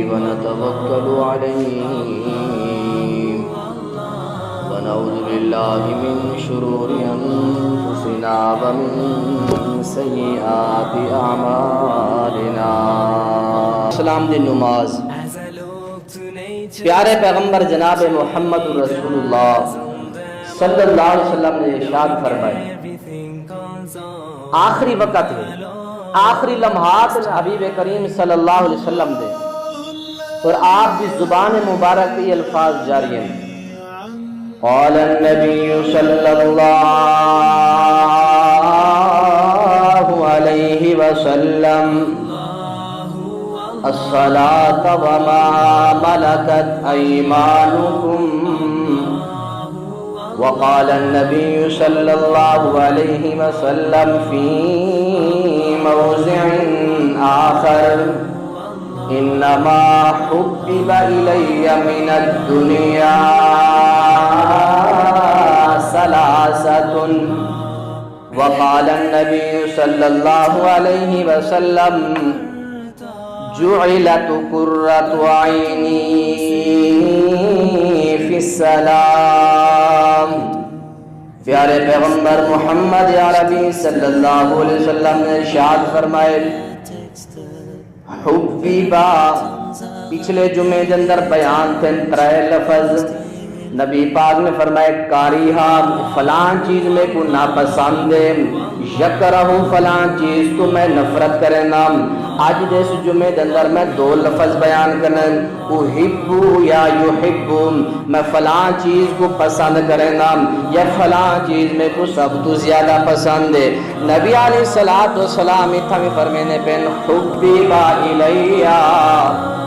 ونتوكل عليه ونعوذ بالله من شرور أنفسنا ومن سيئات أعمالنا. سلام دی نماز پیارے پیغمبر جناب محمد رسول اللہ صلی اللہ علیہ وسلم نے ارشاد فرمایا آخری وقت ہے، آخری لمحات حبیب کریم صلی اللہ علیہ وسلم دے اور آپ کی زبان مبارک یہ الفاظ جاری ہیں. قال النبی صلی اللہ علیہ وسلم الصلاة وما ملكت أيمانكم. وقال النبي صلى الله عليه وسلم في موضع آخر إنما حبب إلي من الدنيا ثلاثة. وقال النبي صلى الله عليه وسلم جعلت قرة عيني في السلام. پیارے پیغمبر محمد عربی صلی اللہ علیہ وسلم نے ارشاد فرمائے حبیبا. پچھلے جمعے کے اندر بیان تھے ترے لفظ. نبی پاک نے فرمایا کاریہا فلان چیز میں کو ناپسند ہے، یکرہ فلان چیز کو میں نفرت کرنا. آج جیسے جمعے کے اندر میں دو لفظ بیان کرنا احبو یا یحبو. میں فلان چیز کو پسند کرنا یا فلان چیز میں کو سب تو زیادہ پسند ہے. نبی علیہ السلام اتھا میں فرمینے پہ حبیبا الیہ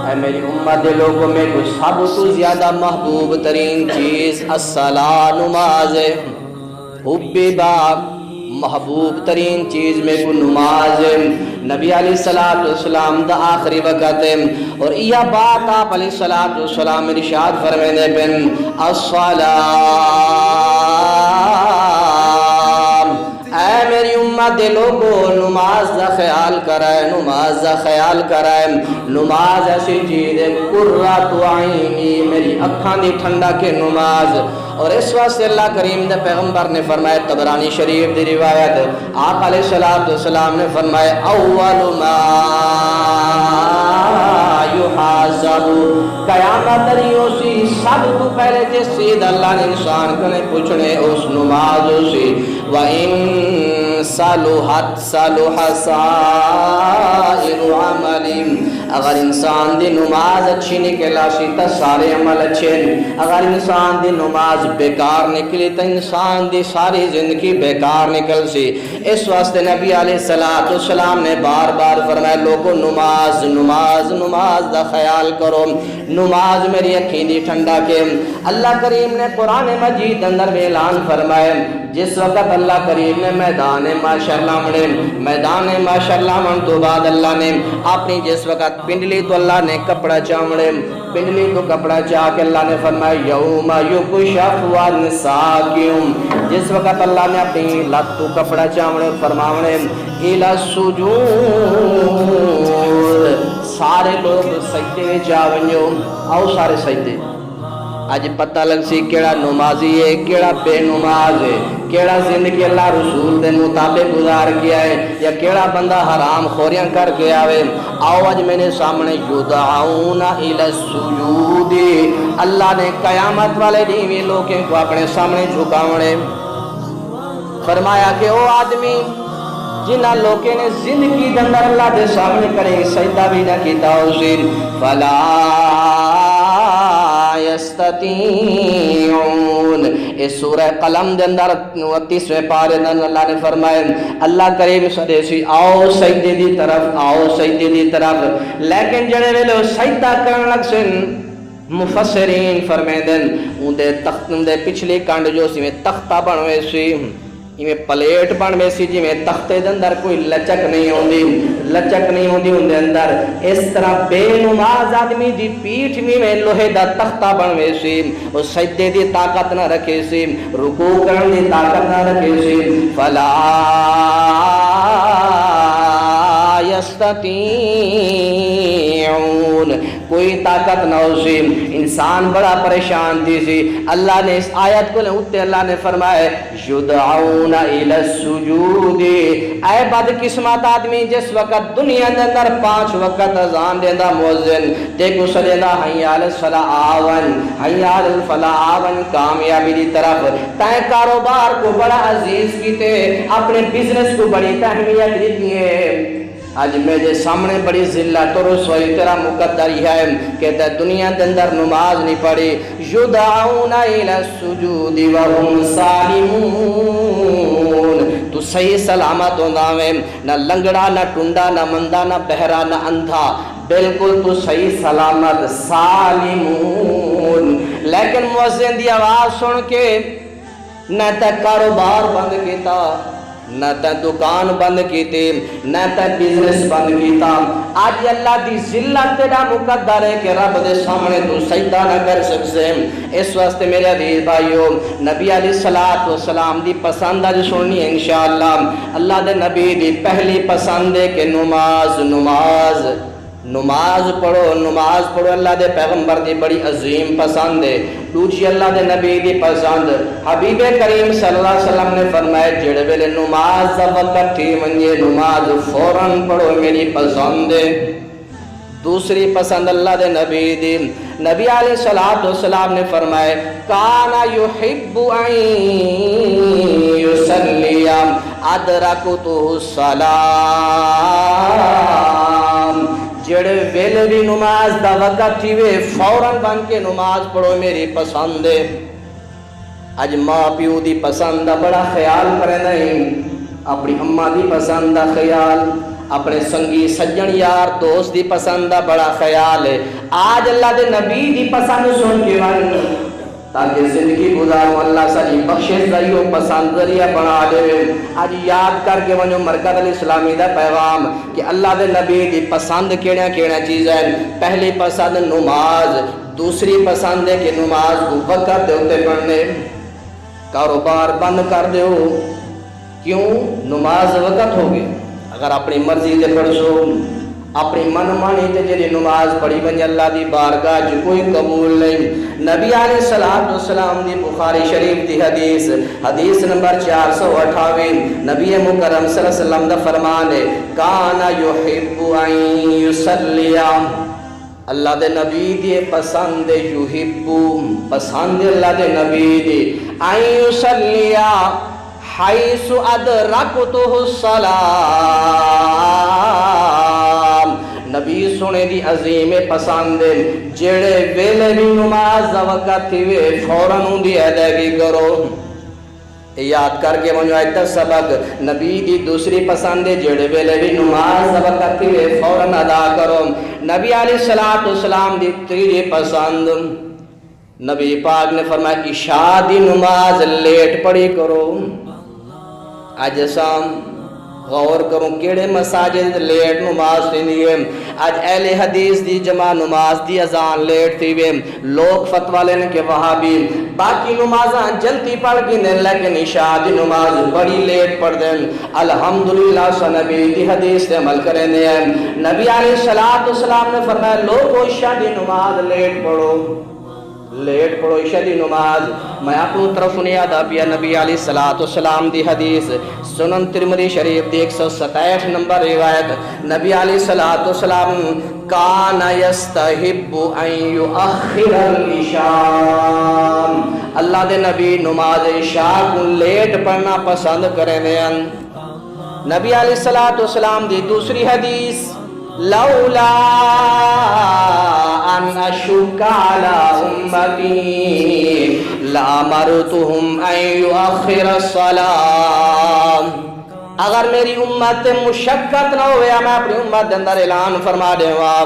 اے میری امت لوگوں میں کو سب تو زیادہ محبوب ترین چیز الصلاۃ نماز ہے. حبیبا محبوب ترین چیز میں کو نماز ہے. نبی علیہ السلام دا آخری وقت ہے اور یہ بات آپ علیہ السلام ارشاد فرمینے بن الصلاۃ اے میری امت لوگو نماز دا خیال کرائے، نماز دا خیال کرائے. نماز ایسی چیز ہے قرۃ عینی میری اکھاں دی ٹھنڈا کے نماز. اور اس واسطے اللہ کریم دے پیغمبر نے فرمایا طبرانی شریف دی روایت آپ علیہ السلام نے فرمایا اول ما یحاسب قیامت ریوسی سب تو پہلے جس سید اللہ نے انسان کو نے پوچھنے اس نماز سے وَإِن صَلُحَتْ صَلُحَ سَائِرُ عَمَلٍ. اگر انسان دی نماز اچھی نکلا سی تو سارے عمل اچھے. اگر انسان دی نماز بیکار نکلی تو انسان دی ساری زندگی بیکار نکل سی. اس واسطے نبی علیہ السلام نے بار بار فرمایا لوگوں نماز نماز نماز دا خیال کرو. نماز میری اکھیں دی ٹھنڈا کے. اللہ کریم نے قرآن مجید اندر میں اعلان فرمایا جس وقت اللہ کریم نے میدان ماشاءاللہ من تو بعد اللہ نے اپنی جس وقت پنڈلی تو اللہ نے کپڑا چامڑے پنڈلی تو کپڑا چاہ کے اللہ نے فرمایا یوم یکشف عن ساق. جس وقت اللہ نے اپنی لت تو کپڑا چامڑے فرماونے الی السجود سارے لوگ سجدے جا ونجو آؤ سارے سجدے. آج پتہ لگ سی کیڑا نمازی ہے کیڑا بے نماز ہے، کیڑا زندگی اللہ رسول دے مطابق گزار کیا ہے یا کیڑا بندہ حرام خوریاں کر کے آوے. آؤ آج میں نے سامنے یدعون الی السجود. اللہ نے قیامت والے دن لوگوں کو اپنے سامنے جھکاونے. فرمایا کہ او آدمی جنہ لوگوں نے زندگی دندر اللہ دے سامنے کرے سجدہ بھی نہ کیتا اسے فلا یستطیعون۔ اس سورہ قلم دے اندر 29ویں پارے دے اندر اللہ نے فرمایا اللہ کریم سدے سی آؤ سجدے دی طرف، آؤ سجدے دی طرف، لیکن جڑے ویلے سجدہ کرن لگ سن مفسرین فرمیندن اون دے تخت دے پچھلی کنڈ جو سی میں تختہ بنوے سی، میں پلیٹ بنوے سی جی میں تختے دے اندر کوئی لچک نہیں ہوندی، لچک نہیں ہوندی ان دے اندر۔ اس طرح بے نماز آدمی دی پیٹھ میں لوہے دا تختہ بنوے سی، وہ سجدے دی طاقت نہ رکھے سی، رکوع کرن دی طاقت نہ رکھے سی۔ فلا یستطیعون، کوئی طاقت نہ ہو سی، انسان بڑا پریشان تھی سی۔ اللہ نے اس آیت کو لے اللہ نے فرمایا یدعون الی السجود، اے بدقسمت آدمی جس وقت دنیا کے اندر 5 وقت اذان دیندا مؤذن تے کو سدیندا حی علی الصلاۃ آون، حی علی الفلاح آون، کامیابی دی طرف، تے کاروبار کو بڑا عزیز کیتے، اپنے بزنس کو بڑی اہمیت دیتی ہے۔ آج میرے سامنے بڑی ذلت اور رسوائی تیرا مقدر ہی ہے کہ تے دنیا کے اندر نماز نہیں پڑھی۔ یدعون الی السجود وهم سالمون، تو صحیح سلامت ہوندا ہے، نہ لنگڑا نہ ٹنڈا نہ مندہ نہ بہرا نہ اندھا، بالکل تو صحیح سلامت سالمون۔ لیکن مؤذن دی آواز سن کے نہ تے کاروبار بند کیتا، نہ تے دکان بند کیتے، نہ تے بزنس بند کیتا۔ آج اللہ دی ذلت تیرا مقدر ہے کہ رب دے سامنے تو سجدہ نہ کر سکتے۔ اس واسطے میرے عزیز بھائیو نبی علیہ السلام دی پسند آج سننی ہے انشاءاللہ۔ اللہ دے نبی دی پہلی پسند ہے کہ نماز نماز نماز پڑھو، نماز پڑھو، اللہ دے پیغمبر دی بڑی عظیم پسند ہے۔ دوسری اللہ دے نبی دی پسند، حبیب کریم صلی اللہ علیہ وسلم نے فرمایا جڑے ویلے نماز دا وقت تھی منجے نماز فوراً پڑھو میری پسند ہے۔ دوسری پسند اللہ دے نبی دی، نبی علیہ السلام نے فرمایا کانا یحب ان یصلی ادرکتہ الصلاۃ، جڑے ویلے بھی نماز دا وقت تھی وے فوراً بن کے نماز پڑھو میری پسند ہے۔ اج ماں پیو دی پسند دا بڑا خیال کرے نہیں، اپنی اماں دی پسند دا خیال، اپنے سنگی سجن یار دوست دی پسند دا بڑا خیال ہے۔ آج اللہ دے نبی دی پسند سن کے ون تاکہ زندگی گزارو، اللہ ساری بخشش ذریعہ پسند ذریعہ بنا دے۔ آج یاد کر کے ونجو مرکز الاسلامی دا پیغام کہ اللہ دے نبی دی پسند کیڑا کیڑا چیز ہے۔ پہلی پسند نماز، دوسری پسند ہے کہ نماز کو وقت دے ہوتے پڑھنے، کاروبار بند کر دیو، کیوں؟ نماز وقت ہوگی، اگر اپنی مرضی دے پڑھ سو، اپنی من مانی تے جڑی نماز پڑھی ونجے اللہ دی بارگاہ جو کوئی قبول نہیں۔ نبی علیہ السلام دی بخاری شریف دی حدیث نمبر 458، نبی مکرم صلی اللہ علیہ وسلم دا فرمان ہے کانا یحب ان یصلی، اللہ دے نبی دی پسند یحب، پسند اللہ دے نبی دی ان یصلی حیث ادرکتہ الصلاۃ، نبی سنے دی عظیم پسند جڑے ویلے بھی نماز دا وقت تھی وے فوراً ان دی ادائیگی کرو۔ یاد کر کے منجو ایک سبق نبی دی دوسری پسند جڑے ویلے بھی نماز دا وقت تھی وے فوراً ادا کرو۔ نبی علیہ السلام دی تیسری پسند، نبی پاک نے فرمایا عشاء دی نماز لیٹ پڑھی کرو۔ آج سام غور کروں کیڑے مساجد لیٹ نماز تھی ہے، آج اہل حدیث دی جمع نماز دی اذان لیٹ تھی ہے، لوگ فتوہ لینے کے وہابی باقی نمازاں جلتی پڑھ گی دیں لیکن عشاء دی نماز بڑی لیٹ پڑھ دیں۔ الحمدللہ سو نبی دی حدیث سے عمل کریں دیں۔ نبی علیہ السلام نے فرمایا لوگو عشاء دی نماز لیٹ پڑھو، لیٹ پڑھو عشاء دی نماز۔ میں اپنی طرف نہیں یاد پیا نبی علیہ السلام دی حدیث سنن ترمذی شریف دی 167 نمبر روایت، نبی علیہ السلام کان یستحب ان یؤخر العشاء، اللہ دے نبی نماز عشاء کو لیٹ پڑھنا پسند کریں دیں۔ نبی علیہ السلام دی دوسری حدیث لولا ان اشق علی امتی لامرتهم ان یؤخر الصلاۃ، اگر میری امت مشقت نہ ہویا میں اپنی امت کے اندر اعلان فرما دیوا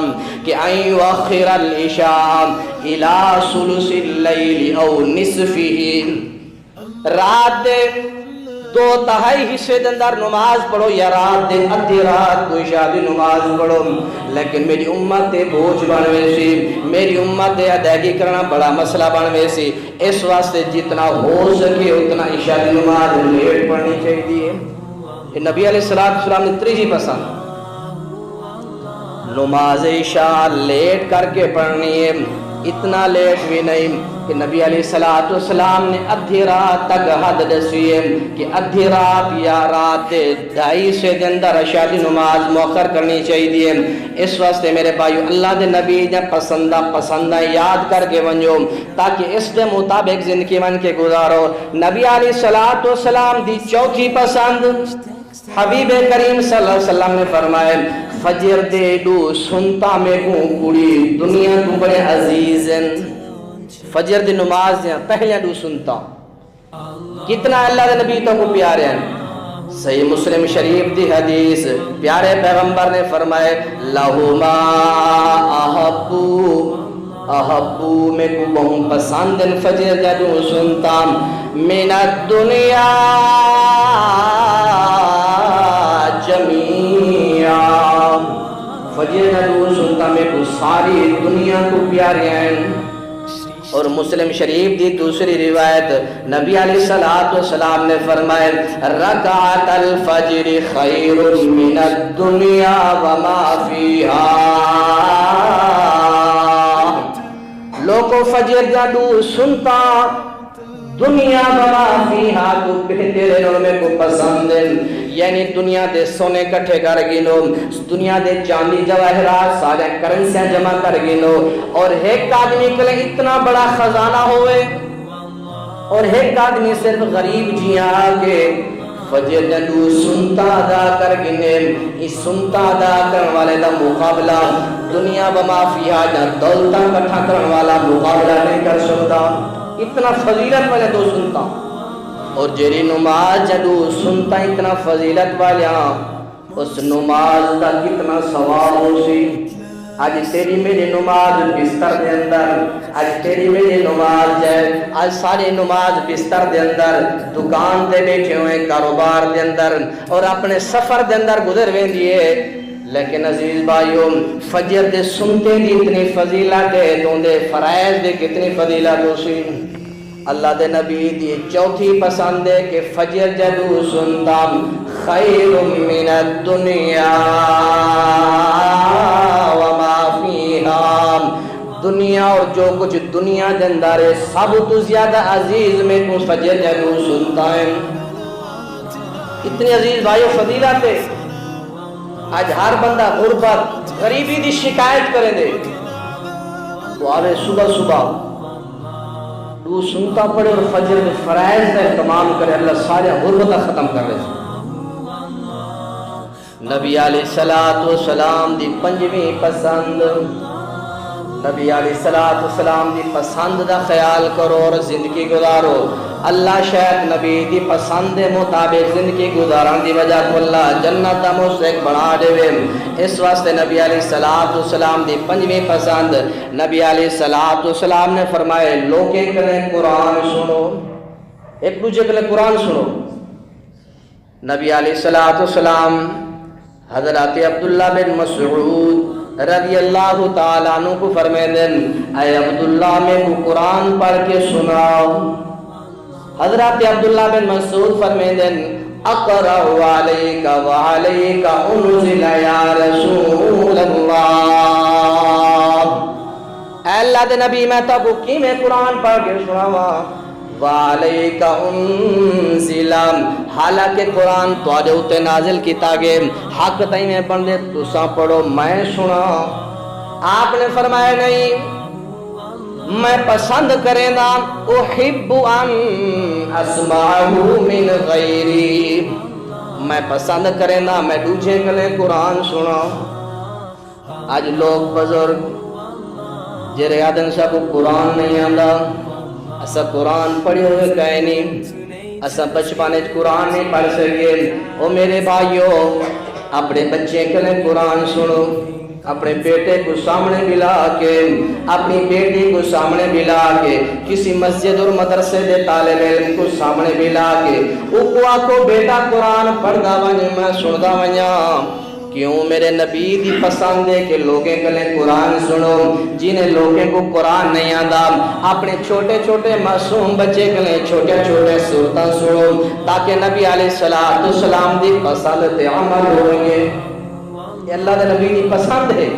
کہ ان یؤخر العشاء الى ثلث اللیل او نصفہ، رات دے دو تہائی حصے دے اندر نماز پڑھو یا رات دے ادھی رات کو عشاء دی نماز پڑھو، لیکن میری امت تے بوجھ بنوے سی، میری امت تے ادائیگی کرنا بڑا مسئلہ بنوے سی، اس واسطے جتنا ہو سکے اتنا عشاء دی نماز لیٹ پڑھنی چاہیے۔ نبی علیہ السلام نے تیجی پسند نماز عشاء لیٹ کر کے پڑھنی ہے، اتنا لیٹ بھی نہیں کہ نبی علیہ السلام نے ادھی رات تک حد دسی ہے کہ ادھی رات یا رات ڈھائی سے دے اندر عشاء دی نماز مؤخر کرنی چاہیے۔ اس واسطے میرے بھائیو اللہ دے نبی نے پسندہ یاد کر کے ونجو تاکہ اس دے مطابق زندگی من کے گزارو۔ نبی علیہ السلام دی چوتھی پسند، حبیب کریم صلی اللہ علیہ وسلم نے فرمائے فجر دے دو سنتا میں کو کڑی دنیا کو بڑے عزیز ہیں، فجر دی نماز دیا پہلے دو سنتا، کتنا اللہ دے نبی تو کو پیارے ہیں۔ صحیح مسلم شریف دی حدیث پیارے پیغمبر نے فرمائے لہما احبو میں کو بہت پسند فجر دے دو سنتا من الدنیا جمیعا، فجر نور سنتا میں کو ساری دنیا کو پیارے ہیں۔ اور مسلم شریف دی دوسری روایت نبی علیہ السلام نے فرمائے رکعت الفجر خیر من الدنیا وما فیہا، لوگوں فجر جادو سنتا دنیا وما فیہا کو بہتر اور میں کو پسند ہے، یعنی دنیا دے سونے کٹھے کر گنو، دنیا دے چاندی جواہرات سارے کرنسیاں جمع کر گنو، اور ایک آدمی کے لئے اتنا بڑا خزانہ ہوئے اور ایک آدمی صرف غریب جیاں آگے فجر جدو سنتا ادا کر گنے، اس سنتا ادا کرن والے دا مقابلہ دنیا وما فیہا جا دولتا کٹھا کرن والا مقابلہ نہیں کر سکتا، اتنا فضیلت والے دو سنتا۔ اور جیری نماز جدو سنتا اتنا فضیلت والیا اس نماز دا کتنا ثواب ہو سی۔ آج تیری میری نماز بستر دے اندر، آج تیری میری نماز جائے، آج ساری نماز بستر دے اندر، دکان دے بیٹھے ہوئے کاروبار دے اندر اور اپنے سفر دے اندر گزر وین دیئے، لیکن عزیز بھائیوں فجر دے سنتے دی اتنی فضیلت ہے تو دے فرائض دے کتنی فضیلت ہو سی۔ اللہ دے نبی دی چوتھی پسند ہے کہ فجر جدو سنتا خیر من الدنیا وما فیہا، دنیا اور جو کچھ دنیا دے اندر ہے سب تو زیادہ عزیز میں کو فجر جدو سنتا ہے۔ اتنی عزیز بھائیو فضیلت ہے۔ آج ہر بندہ غربت غریبی دی شکایت کرے دے تو آوے صبح تو سنتا پڑے اور فجر کے فرائض کا اہتمام کرے، اللہ سارے غربتہ ختم کر رہے۔ نبی علیہ السلام دی پنجویں پسند، نبی علیہ السلام دی پسند دا خیال کرو اور زندگی گزارو۔ اللہ شاید نبی دی پسند مطابق زندگی گزاران دی وجہ کو اللہ جنت دا مستحق بنا دے وے۔ اس واسطے نبی علیہ السلام دی پنجویں پسند، نبی علیہ السلام نے فرمائے لوگے کریں قرآن سنو، ایک دوسرے کے لئے قرآن سنو۔ نبی علیہ السلام حضرت عبداللہ بن مسعود رضی اللہ تعالیٰ عنہ کو فرمائے دن اے عبداللہ میں کو قرآن پڑھ کے سناؤ۔ حضرت عبداللہ بن مسعود فرمائے دن اقرأ علیک وعلیک انزل یا رسول اللہ، اے اللہ دے نبی میں تو کی میں قرآن پڑھ کے سناوا وعلیک انزل، حالانکہ قرآن تو آجے ہوتے نازل کی تاگے حق تائیں میں بندے تو سا پڑھو میں سنا۔ آپ نے فرمایا نہیں، میں پسند کریں نا احب ان اسمعہ من غیری، میں پسند کریں نا میں دوجے گلے قرآن سنا۔ اج لوگ بزرگ جڑے آدن سا کو قرآن نہیں آندا، اسا قرآن پڑھے ہوئے گئے نہیں، اسا بچپنے قرآن نہیں پڑھ سکے۔ او میرے بھائیو، اپنے بچے کے لئے قرآن سنو، اپنے بیٹے کو سامنے ملا کے، اپنی بیٹی کو سامنے ملا کے، کسی مسجد اور مدرسے دے طالب علم کو سامنے ملا کے اوکوا کو بیٹا قرآن پڑھدا ونجے میں سندا ونجاں۔ کیوں؟ میرے نبی دی پسند ہے کہ لوگیں کلیں قرآن سنو۔ جنہیں لوگیں کو قرآن نہیں آندا، اپنے چھوٹے چھوٹے معصوم بچے کلیں چھوٹے چھوٹے سورتاں سنو، تاکہ نبی علیہ السلام دی پسند تے عمل ہوئے۔ یہ اللہ دے نبی دی پسند ہے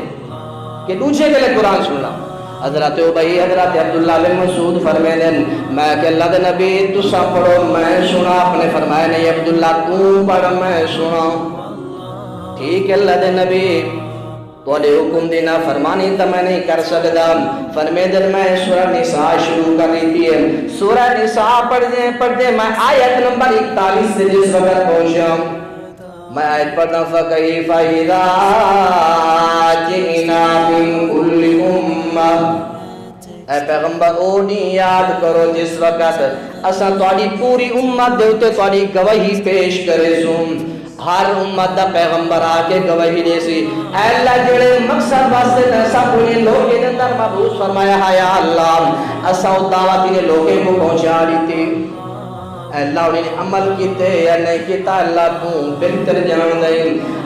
کہ دوسرے کے لئے قرآن سننا۔ حضرت عبی حضرت عبداللہ بن مسعود فرمائے میں کہ اللہ دے نبی تسا پڑھو میں سنا، اپنے فرمایا نہیں عبداللہ تو پڑھ میں سنا۔ ٹھیک ہے اللہ دے نبی تھوڑے حکم دینا فرمانی تو میں نہیں کر سکتا۔ فرمائے دل میں سورہ نساء شروع کر رہی تھی، سورہ نساء پڑھتے میں آیت نمبر 41 سے جس وقت پہنچا میں آیت پڑھتا فَكَيْفَ إِذَا جِئْنَا مِن كُلِّ أُمَّةٍ۔ اے پیغمبر او نہیں یاد کرو جس وقت اساں تہاڈی پوری امت دے اوتے تہاڈی گواہی پیش کرے سوں، ہر امت دا پیغمبر آ کے گواہی دے سی۔ اے اللہ جڑے مقصد واسطے ایسا کوئی لوگ دے اندر مبعوث فرمایا ہے یا اللہ اساں او دعوت نے لوگوں کو پہنچا دی تھی، اللہ انہیں عمل کیتے یا نہیں کیتا اللہ تو بہتر جان دے۔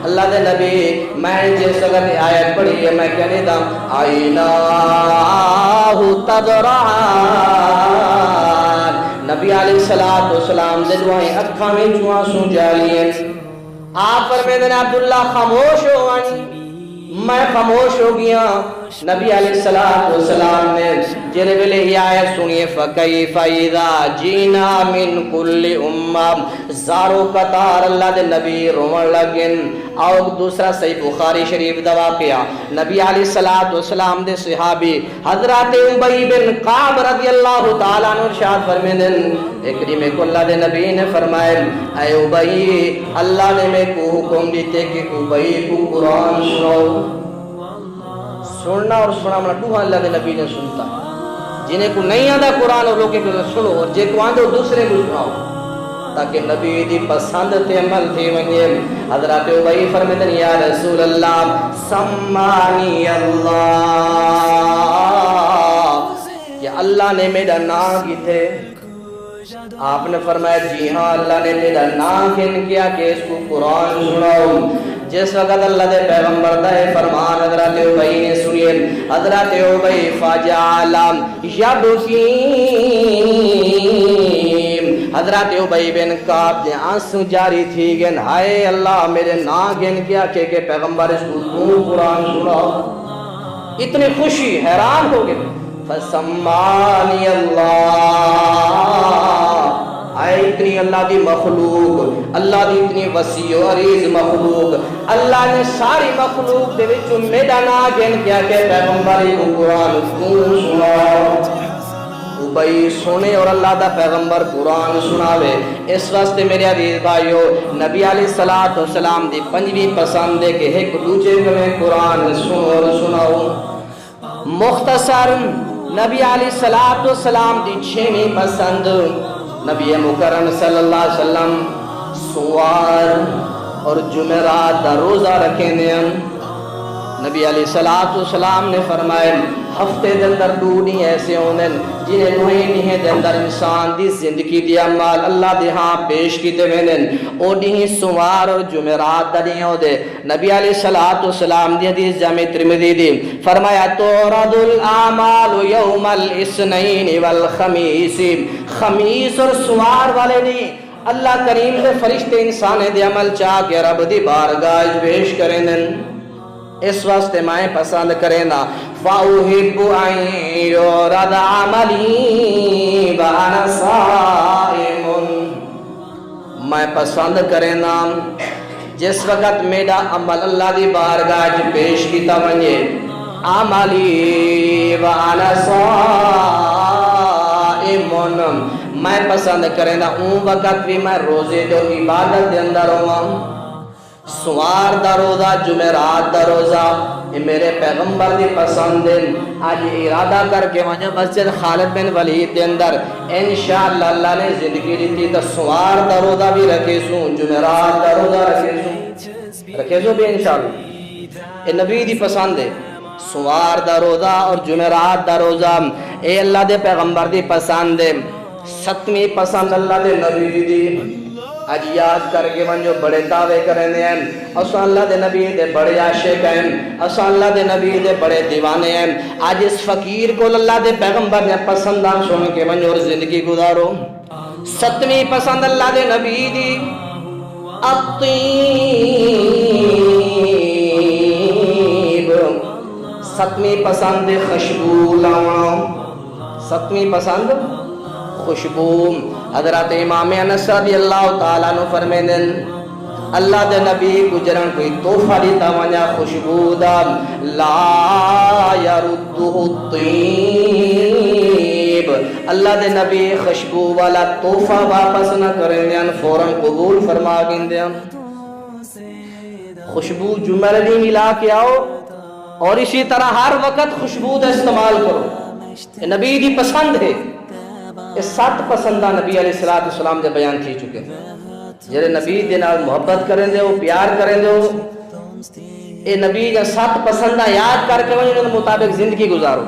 اللہ دے نبی میں جس وقت آیت پڑھی ہے میں کہنے دا عیناہ تضرعان، نبی علیہ السلام دے دعائیں اکھاں میں جوان سو جالیاں۔ آپ فرمیدن عبداللہ خاموش ہو میں خاموش ہو گیا۔ نبی علیہ السلام نے جرے بلے ہی آیت سنیے فَكَيْفَ إِذَا جِئْنَا مِن كُلِّ أُمَّةٍ، زارو قطار اللہ دے نبی رومن لگن۔ اور دوسرا صحیح بخاری شریف دا واقعہ نبی علیہ السلام دے صحابی حضرت عبی بن کعب رضی اللہ تعالیٰ عنہ ارشاد فرمیدن ایک میں کو اللہ دے نبی نے فرمائے اے عبی اللہ نے میں کو حکم دیتے کہ عبی کو قرآن سنو۔ سننا اور سننا دوہا اللہ دے نبی نے سنتا، جنہیں کو نہیں آدھا قرآن اور لوگیں کو سنو اور جے کو آدھو دوسرے کو سناؤ تاکہ نبی دی پسند تے عمل تھی ونگے۔ حضرت عبی فرمیدن یا رسول اللہ سمانی اللہ، کہ اللہ نے میرا نام کی تھے؟ آپ نے فرمایا جی ہاں اللہ نے میرا نام کن کیا کہ اس کو قرآن سناؤ۔ جس وقت اللہ دے پیغمبر دے فرمان حضرت عبی نے سنیے، حضرت عبی فجعل یبکی، حضرت عبی بن کعب نے آنسو جاری تھی گن ہائے اللہ میرے نا گن کیا کہ پیغمبر اس کو قرآن سنا۔ اتنی خوشی حیران ہو گئے۔ فسمانی اللہ، آئے اتنی اللہ دی مخلوق، اللہ دی اتنی وسیع و عریض مخلوق، اللہ نے ساری مخلوق دے وچوں میرا نا گن کیا کہ پیغمبر کو قرآن سنا۔ عبی سنے اور اللہ دا پیغمبر قرآن سناوے۔ اس واسطے میرے عزیز بھائیو نبی علیہ السلام دی پنجویں پسند ہے کہ ایک دوسرے کو قرآن سنو اور سناؤ۔ مختصر نبی علیہ السلام دی چھویں پسند نبی مکرم صلی اللہ علیہ وسلم سوار اور جمعرات دا روزہ رکھیں دیں۔ نبی علیہ السلام نے فرمائے ہفتے دندر دونی ایسے ہونے جنہیں دوئی نہیں دندر انسان دی زندگی دی عمال اللہ دی ہاں پیش کی دے وینن او نہیں سوار اور جمعرات دا نہیں ہو دے۔ نبی علیہ السلام دی حدیث جامع ترمذی دی فرمایا تورد الاعمال یوم الاثنین والخمیس، خمیس اور سوار والے نہیں اللہ کریم دے فرشتے انسان دے عمل چاہ کے رب دی بارگاہ پیش کریں دن۔ اس واسطے میں پسند کریں نا فَأُحِبُّ أَن يُعْرَضَ عَمَلِي وَأَنَا صَائِمٌ، میں پسند کریں نا جس وقت میرا عمل اللہ دی بارگاہ پیش کیتا ونجے عملی وَأَنَا صَائِمٌ، میں پسند کریں نا اون وقت بھی میں روزے جو عبادت دے اندر ہوں، سوار دا روزہ جمعرات دا روزہ یہ میرے پیغمبر دی پسند ہے. آج ارادہ کر کے وہاں مسجد خالد بن ولید دے اندر انشاءاللہ اللہ نے زندگی دیتی تو سوار دا روزہ بھی رکھے سوں, جمعرات دا روزہ رکھے سوں بھی انشاءاللہ. یہ نبی دی پسند ہے, سوار دا روزہ اور جمعرات دا روزہ اے اللہ دے پیغمبر دی پسند ہے. 7ویں پسند اللہ دے نبی دی. آج یاد کر کے من جو بڑے دعوے کرنے ہیں, اساں اللہ دے نبی دے بڑے عاشق ہیں, اساں اللہ دے نبی دے بڑے دیوانے ہیں. آج اس فقیر کو اللہ دے پیغمبر نے پسند آن سن کے من اور زندگی گزارو. 7ویں پسند اللہ دے نبی دی الطیب. 7ویں پسند خوشبو لاؤں. 7ویں پسند خوشبو. حضرت امام انس رضی اللہ تعالیٰ عنہ فرمیندے اللہ دے نبی گجرن کوئی تحفہ دیتا ونیا خوشبو دا لا یردہ الطیب. اللہ دے نبی خوشبو والا تحفہ واپس نہ کریں دیں, فوراں قبول فرما گیں. خوشبو جمعہ دی ملا کے آؤ اور اسی طرح ہر وقت خوشبو دا استعمال کرو. یہ نبی دی پسند ہے. یہ 7 پسندہ نبی علیہ السلام دے بیان کی چکے ہیں. جڑے نبی دے نال محبت کریں دے ہو, پیار کریں دے ہو, اے نبی کا 7 پسندہ یاد کر کے انہوں نے مطابق زندگی گزارو.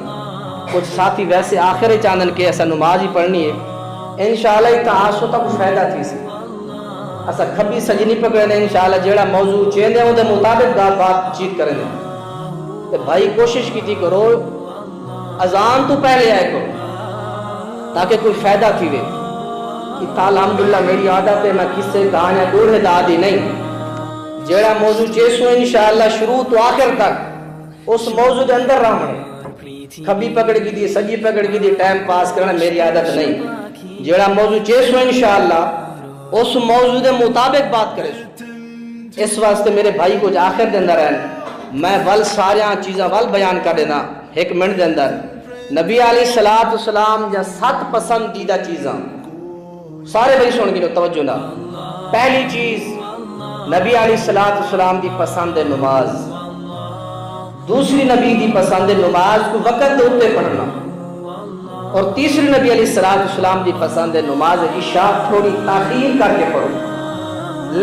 کچھ ساتھی ویسے آخر چاندن کے ایسا نماز ہی پڑھنی ہے انشاءاللہ تعاصو تک فائدہ تھی سی ایسا کھبی سجنی پکڑنے انشاءاللہ جیڑا موضوع چین دے وہ دے مطابق بات چیت کریں دے. بھائی کوشش کی تھی کرو اذان تو پہلے آئے کرو تاکہ کوئی فائدہ تھی وے. الحمدللہ میری عادت ہے میں کس سے کہاں دور دادی نہیں. جیڑا موضوع چیسو انشاءاللہ شروع تو آخر تک اس موضوع دے اندر رہنے. کھبی پکڑ کی دی سجی پکڑ کی دی ٹائم پاس کرنا میری عادت نہیں. جیڑا موضوع چیسو انشاءاللہ اس موضوع دے مطابق بات کرے سو. اس واسطے میرے بھائی کو آخر دے اندر ہے میں ول ساریاں چیزاں ول بیان کر دینا 1 منٹ دے اندر. نبی علیہ السلام یا 7 پسندیدہ چیزاں سارے بھائی سن گئے توجہ نہ. پہلی چیز نبی علیہ السلام دی پسند نماز. دوسری نبی دی پسند نماز کو وقت ہوتے پڑھنا. اور تیسری نبی علیہ السلام دی پسند نماز عشاء تھوڑی تاخیر کر کے پڑھو,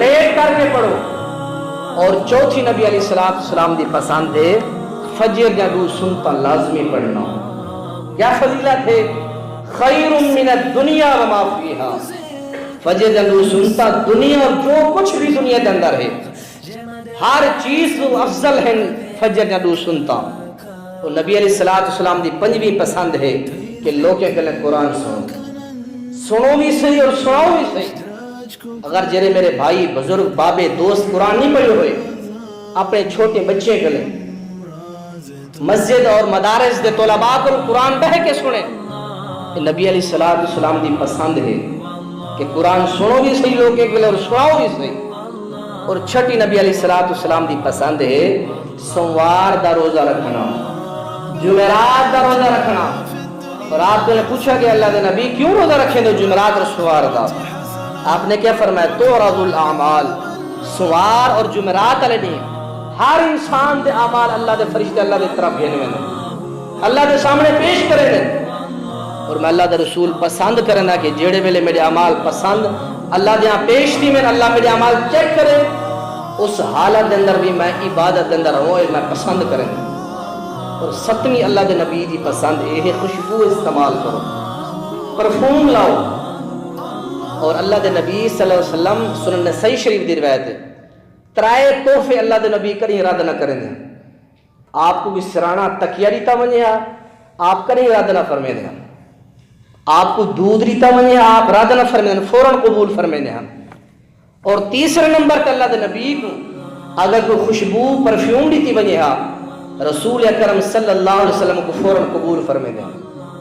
لیٹ کر کے پڑھو. اور چوتھی نبی علیہ السلام دی پسند ہے فجر یا 2 سنتا لازمی پڑھنا. کیا فضیلت ہے؟ خیر من الدنیا وما فیہا. فجر یا 2 سنتا دنیا اور جو کچھ بھی دنیا کے اندر ہے ہر چیز افضل ہے فجر یا 2 سنتا. تو نبی علیہ السلام دی 5ویں پسند ہے کہ لوگ کہتے ہیں قرآن سنو بھی صحیح اور سناؤ بھی صحیح. اگر جرے میرے بھائی بزرگ بابے دوست قرآن نہیں پڑھے ہوئے اپنے چھوٹے بچے کے لئے مسجد اور مدارس دے طلباء کو قرآن بہ کے سنیں. نبی علیہ السلام دی پسند ہے کہ قرآن سنو بھی صحیح لوگ کے لئے اور سناؤ بھی صحیح. اور چھٹی نبی علیہ السلام دی پسند ہے سوموار دا روزہ رکھنا, جمعرات دا روزہ رکھنا. اور آپ نے پوچھا کہ اللہ دے نبی کیوں روزہ رکھیں دو جمعرات اور سوار دا؟ آپ نے کیا فرمایا تعرض الاعمال. سوار اور جمعرات علیہ نہیں, ہر انسان دے اعمال اللہ دے فرشتے اللہ دے طرف بھیجے ہیں, اللہ دے سامنے پیش کرے ہیں. اور میں اللہ دے رسول پسند کرنا کہ جیڑے ویلے میرے اعمال پسند اللہ دے ہاں پیش دی میں اللہ میرے اعمال چیک کرے اس حالت دے اندر بھی میں عبادت دے اندر ہوں میں پسند کریں. اور 7ویں اللہ دے نبی دی پسند یہ خوشبو استعمال کرو, پرفیوم لاؤ. اور اللہ دے نبی صلی اللہ علیہ وسلم سنن نسائی شریف دی روایت ہے 3 تحفے اللہ دے نبی کریں ارادہ نہ کریں دیں. آپ کو بھی سرانا تکیہ ریتا منیا آپ کریں ارادہ نہ فرمے دیں. آپ کو دودھ ریتا منیا آپ ارادہ نہ فرمے دیں فوراً قبول فرمے دیں. اور تیسرے نمبر کا اللہ دے نبی کو اگر کوئی خوشبو پرفیوم ریتی منیا رسول اکرم صلی اللہ علیہ وسلم کو فوراً قبول فرمے دیں.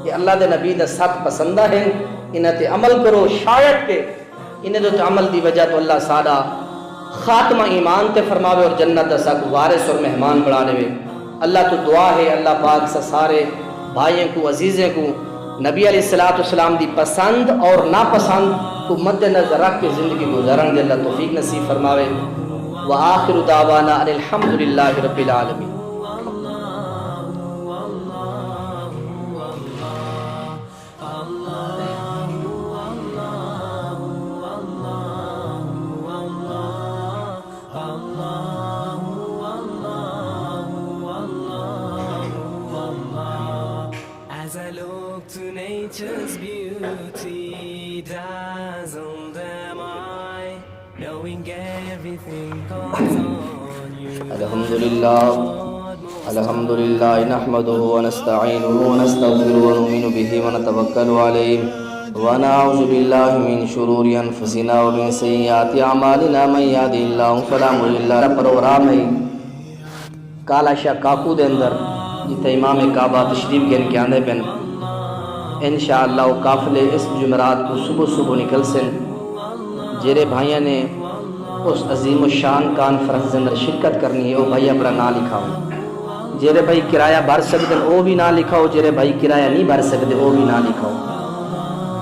یہ اللہ دے نبی دا 7 پسندہ ہیں, انہیں تے عمل کرو. شاید کہ انہیں تو عمل دی وجہ تو اللہ سادہ خاتمہ ایمان تے فرماوے اور جنت دا ساکھ وارث اور مہمان بڑھانے وے. اللہ تو دعا ہے اللہ پاک سے سارے بھائیوں کو عزیزیں کو نبی علیہ السلام دی پسند اور ناپسند کو مد نظر رکھ کے زندگی گزارن دے اللہ توفیق نصیب فرماوے. وآخر دعوانا الحمدللہ رب العالمین. الحمد للہ نحمده ونستعینه ونستغفره ونؤمن به ونتوکل علیہ ونعوذ باللہ من شرور انفسنا ومن سیئات اعمالنا من یهده اللہ فلا مضل له پروگرام ہے کالا شاہ کاکو دے اندر جتے امام کعبہ تشریف گن کے آندے پن انشاءاللہ وہ قافلے اس جمعرات کو صبح صبح نکل سن جیرے بھائیاں نے اس عظیم الشان کانفرنس اندر شرکت کرنی ہے وہ بھائی اپنا نام لکھاؤ جیرے بھائی کرایہ بھر سکتے وہ بھی نہ لکھاؤ جیرے بھائی کرایہ نہیں بھر سکتے وہ بھی نہ لکھاؤ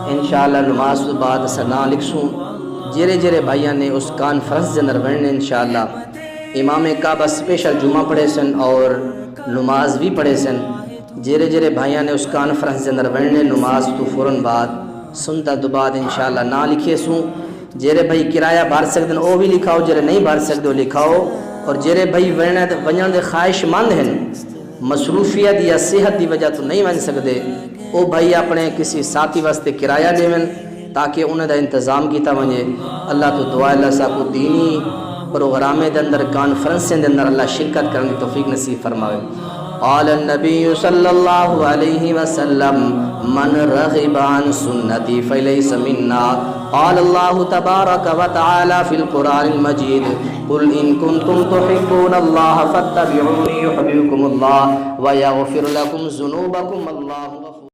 انشاءاللہ نماز تو بعد اسا نہ لکھسوں جیرے بھائیاں نے اس کانفرنس اندر بڑھنے انشاءاللہ امام کعبہ اسپیشل جمعہ پڑھے سن اور نماز بھی پڑھے سن جیرے بھائیاں نے اس کانفرنس اندر بڑھنے نماز تو فوراً بعد سنتا تو بعد انشاءاللہ نہ لکھے سوں جیرے بھائی کرایہ بھر سکتے وہ بھی لکھاؤ جیرے نہیں بھر سکتے وہ لکھاؤ اور جیرے بھائی ونجن دے خواہش مند ہیں مصروفیت یا صحت دی وجہ تو نہیں ون سکتے وہ بھائی اپنے کسی ساتھی واسطے کرایہ لے تاکہ انہیں دا انتظام کیتا ونجے اللہ تو دعا اللہ صاحب کو دینی پروگرام دے اندر کانفرنس دے اندر اللہ شرکت کرنے کی توفیق نصیب فرماوے قال النبی صلی اللہ علیہ وسلم من رغب عن سنتی فلیس منا قال اللہ تبارک وتعالی فی القرآن المجید قل ان کنتم تحبون اللہ فاتبعونی یحببکم اللہ ویغفر لکم ذنوبکم اللہ غفور